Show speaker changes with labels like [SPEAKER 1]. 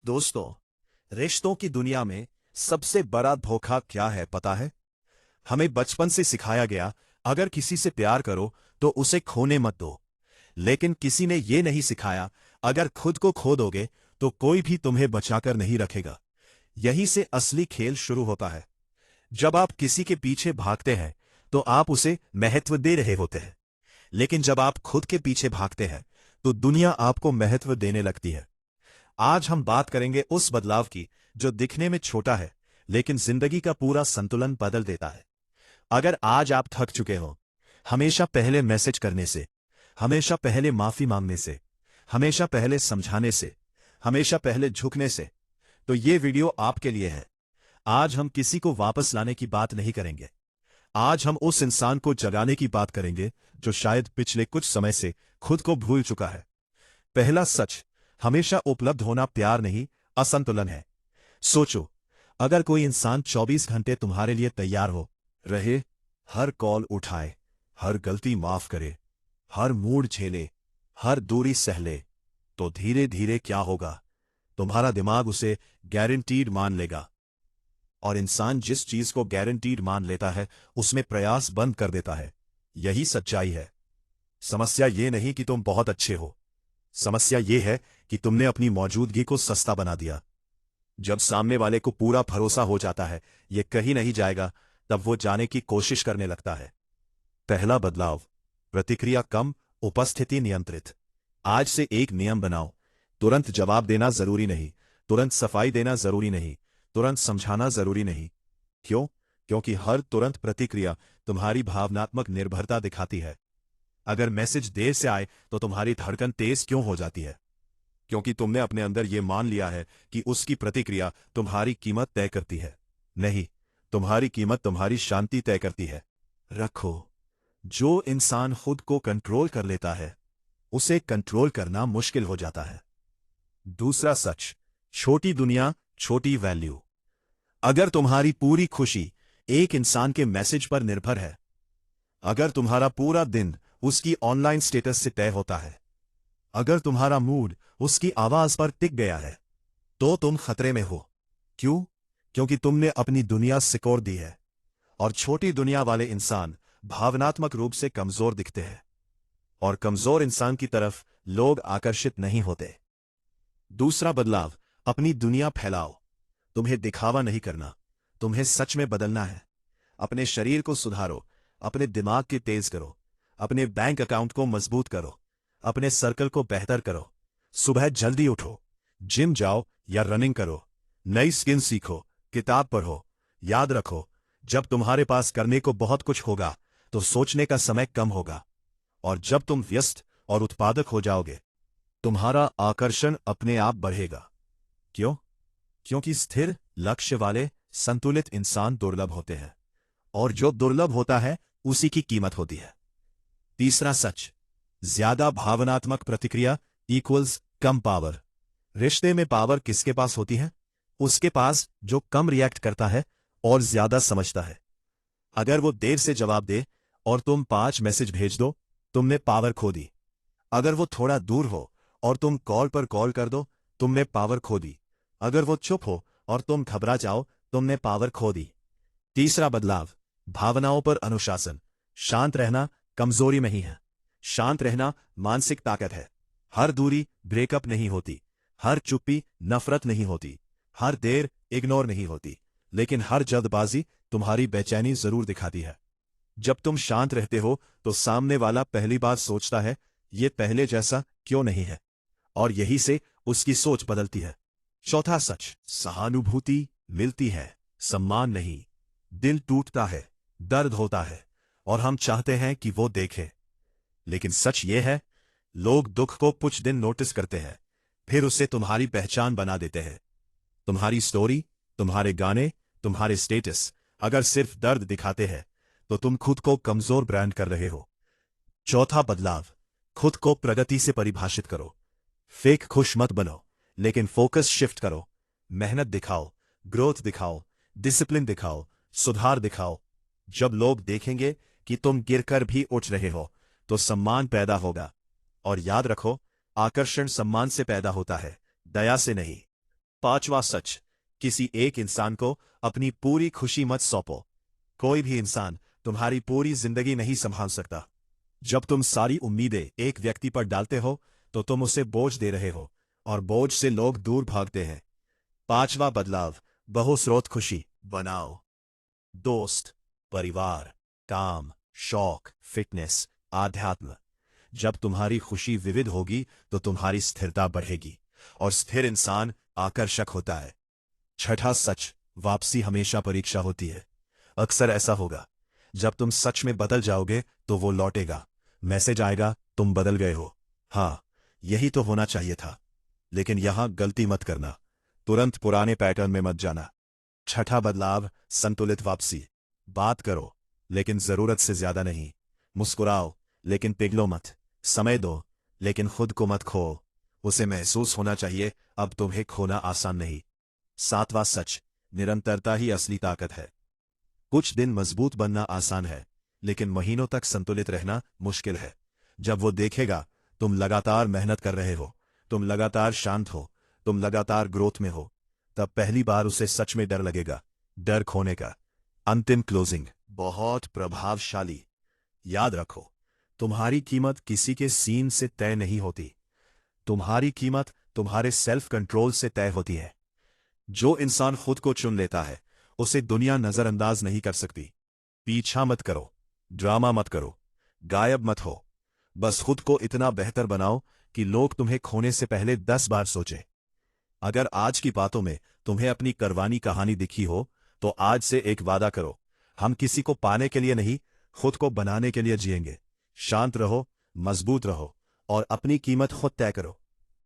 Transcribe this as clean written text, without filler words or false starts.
[SPEAKER 1] दोस्तों, रिश्तों की दुनिया में सबसे बड़ा धोखा क्या है पता है? हमें बचपन से सिखाया गया, अगर किसी से प्यार करो तो उसे खोने मत दो। लेकिन किसी ने यह नहीं सिखाया, अगर खुद को खो दोगे तो कोई भी तुम्हें बचाकर नहीं रखेगा। यहीं से असली खेल शुरू होता है। जब आप किसी के पीछे भागते हैं तो आप उसे महत्व दे रहे होते हैं, लेकिन जब आप खुद के पीछे भागते हैं तो दुनिया आपको महत्व देने लगती है। आज हम बात करेंगे उस बदलाव की जो दिखने में छोटा है लेकिन जिंदगी का पूरा संतुलन बदल देता है। अगर आज आप थक चुके हो हमेशा पहले मैसेज करने से, हमेशा पहले माफी मांगने से, हमेशा पहले समझाने से, हमेशा पहले झुकने से, तो ये वीडियो आपके लिए है। आज हम किसी को वापस लाने की बात नहीं करेंगे। आज हम उस इंसान को जगाने की बात करेंगे जो शायद पिछले कुछ समय से खुद को भूल चुका है। पहला सच, हमेशा उपलब्ध होना प्यार नहीं, असंतुलन है। सोचो, अगर कोई इंसान 24 घंटे तुम्हारे लिए तैयार हो रहे, हर कॉल उठाए, हर गलती माफ करे, हर मूड झेले, हर दूरी सह ले, तो धीरे धीरे क्या होगा? तुम्हारा दिमाग उसे गारंटीड मान लेगा। और इंसान जिस चीज को गारंटीड मान लेता है उसमें प्रयास बंद कर देता है। यही सच्चाई है। समस्या ये नहीं कि तुम बहुत अच्छे हो, समस्या ये है कि तुमने अपनी मौजूदगी को सस्ता बना दिया। जब सामने वाले को पूरा भरोसा हो जाता है ये कहीं नहीं जाएगा, तब वो जाने की कोशिश करने लगता है। पहला बदलाव, प्रतिक्रिया कम, उपस्थिति नियंत्रित। आज से एक नियम बनाओ, तुरंत जवाब देना जरूरी नहीं, तुरंत सफाई देना जरूरी नहीं, तुरंत समझाना जरूरी नहीं। क्यों? क्योंकि हर तुरंत प्रतिक्रिया तुम्हारी भावनात्मक निर्भरता दिखाती है। अगर मैसेज देर से आए तो तुम्हारी धड़कन तेज क्यों हो जाती है? क्योंकि तुमने अपने अंदर यह मान लिया है कि उसकी प्रतिक्रिया तुम्हारी कीमत तय करती है। नहीं, तुम्हारी कीमत तुम्हारी शांति तय करती है। रखो, जो इंसान खुद को कंट्रोल कर लेता है उसे कंट्रोल करना मुश्किल हो जाता है। दूसरा सच, छोटी दुनिया छोटी वैल्यू। अगर तुम्हारी पूरी खुशी एक इंसान के मैसेज पर निर्भर है, अगर तुम्हारा पूरा दिन उसकी ऑनलाइन स्टेटस से तय होता है, अगर तुम्हारा मूड उसकी आवाज पर टिक गया है, तो तुम खतरे में हो। क्यों? क्योंकि तुमने अपनी दुनिया सिकोड़ दी है। और छोटी दुनिया वाले इंसान भावनात्मक रूप से कमजोर दिखते हैं, और कमजोर इंसान की तरफ लोग आकर्षित नहीं होते। दूसरा बदलाव, अपनी दुनिया फैलाओ। तुम्हें दिखावा नहीं करना, तुम्हें सच में बदलना है। अपने शरीर को सुधारो, अपने दिमाग के तेज करो, अपने बैंक अकाउंट को मजबूत करो, अपने सर्कल को बेहतर करो। सुबह जल्दी उठो, जिम जाओ या रनिंग करो, नई स्किल सीखो, किताब पढ़ो। याद रखो, जब तुम्हारे पास करने को बहुत कुछ होगा तो सोचने का समय कम होगा, और जब तुम व्यस्त और उत्पादक हो जाओगे तुम्हारा आकर्षण अपने आप बढ़ेगा। क्यों? क्योंकि स्थिर लक्ष्य वाले संतुलित इंसान दुर्लभ होते हैं, और जो दुर्लभ होता है उसी की कीमत होती है। तीसरा सच, ज्यादा भावनात्मक प्रतिक्रिया इक्वल्स कम पावर। रिश्ते में पावर किसके पास होती है? उसके पास जो कम रिएक्ट करता है और ज्यादा समझता है। अगर वो देर से जवाब दे और तुम 5 मैसेज भेज दो, तुमने पावर खो दी। अगर वो थोड़ा दूर हो और तुम कॉल पर कॉल कर दो, तुमने पावर खो दी। अगर वो चुप हो और तुम घबरा जाओ, तुमने पावर खो दी। तीसरा बदलाव, भावनाओं पर अनुशासन। शांत रहना कमजोरी नहीं है, शांत रहना मानसिक ताकत है। हर दूरी ब्रेकअप नहीं होती, हर चुप्पी नफरत नहीं होती, हर देर इग्नोर नहीं होती, लेकिन हर जल्दबाजी तुम्हारी बेचैनी जरूर दिखाती है। जब तुम शांत रहते हो तो सामने वाला पहली बार सोचता है, ये पहले जैसा क्यों नहीं है, और यही से उसकी सोच बदलती है। चौथा सच, सहानुभूति मिलती है, सम्मान नहीं। दिल टूटता है, दर्द होता है, और हम चाहते हैं कि वो देखे। लेकिन सच ये है, लोग दुख को कुछ दिन नोटिस करते हैं, फिर उसे तुम्हारी पहचान बना देते हैं। तुम्हारी स्टोरी, तुम्हारे गाने, तुम्हारे स्टेटस अगर सिर्फ दर्द दिखाते हैं तो तुम खुद को कमजोर ब्रांड कर रहे हो। चौथा बदलाव, खुद को प्रगति से परिभाषित करो। फेक खुश मत बनो, लेकिन फोकस शिफ्ट करो। मेहनत दिखाओ, ग्रोथ दिखाओ, डिसिप्लिन दिखाओ, सुधार दिखाओ। जब लोग देखेंगे कि तुम गिरकर भी उठ रहे हो तो सम्मान पैदा होगा। और याद रखो, आकर्षण सम्मान से पैदा होता है, दया से नहीं। पांचवा सच, किसी एक इंसान को अपनी पूरी खुशी मत सौंपो। कोई भी इंसान तुम्हारी पूरी जिंदगी नहीं संभाल सकता। जब तुम सारी उम्मीदें एक व्यक्ति पर डालते हो तो तुम उसे बोझ दे रहे हो, और बोझ से लोग दूर भागते हैं। पांचवा बदलाव, बहुस्रोत खुशी बनाओ। दोस्त, परिवार, काम, शौक, फिटनेस, आध्यात्म। जब तुम्हारी खुशी विविध होगी तो तुम्हारी स्थिरता बढ़ेगी, और स्थिर इंसान आकर्षक होता है। छठा सच, वापसी हमेशा परीक्षा होती है। अक्सर ऐसा होगा, जब तुम सच में बदल जाओगे तो वो लौटेगा, मैसेज आएगा, तुम बदल गए हो। हाँ, यही तो होना चाहिए था। लेकिन यहां गलती मत करना, तुरंत पुराने पैटर्न में मत जाना। छठा बदलाव, संतुलित वापसी। बात करो, लेकिन जरूरत से ज्यादा नहीं। मुस्कुराओ, लेकिन पिघलो मत। समय दो, लेकिन खुद को मत खो। उसे महसूस होना चाहिए अब तुम्हें खोना आसान नहीं। सातवां सच, निरंतरता ही असली ताकत है। कुछ दिन मजबूत बनना आसान है, लेकिन महीनों तक संतुलित रहना मुश्किल है। जब वो देखेगा तुम लगातार मेहनत कर रहे हो, तुम लगातार शांत हो, तुम लगातार ग्रोथ में हो, तब पहली बार उसे सच में डर लगेगा, डर खोने का। अंतिम क्लोजिंग, बहुत प्रभावशाली। याद रखो, तुम्हारी कीमत किसी के सीन से तय नहीं होती। तुम्हारी कीमत तुम्हारे सेल्फ कंट्रोल से तय होती है। जो इंसान खुद को चुन लेता है उसे दुनिया नजरअंदाज नहीं कर सकती। पीछा मत करो, ड्रामा मत करो, गायब मत हो। बस खुद को इतना बेहतर बनाओ कि लोग तुम्हें खोने से पहले 10 बार सोचें। अगर आज की बातों में तुम्हें अपनी करवानी कहानी दिखी हो तो आज से एक वादा करो, हम किसी को पाने के लिए नहीं, खुद को बनाने के लिए जिएंगे। शांत रहो, मजबूत रहो, और अपनी कीमत खुद तय करो।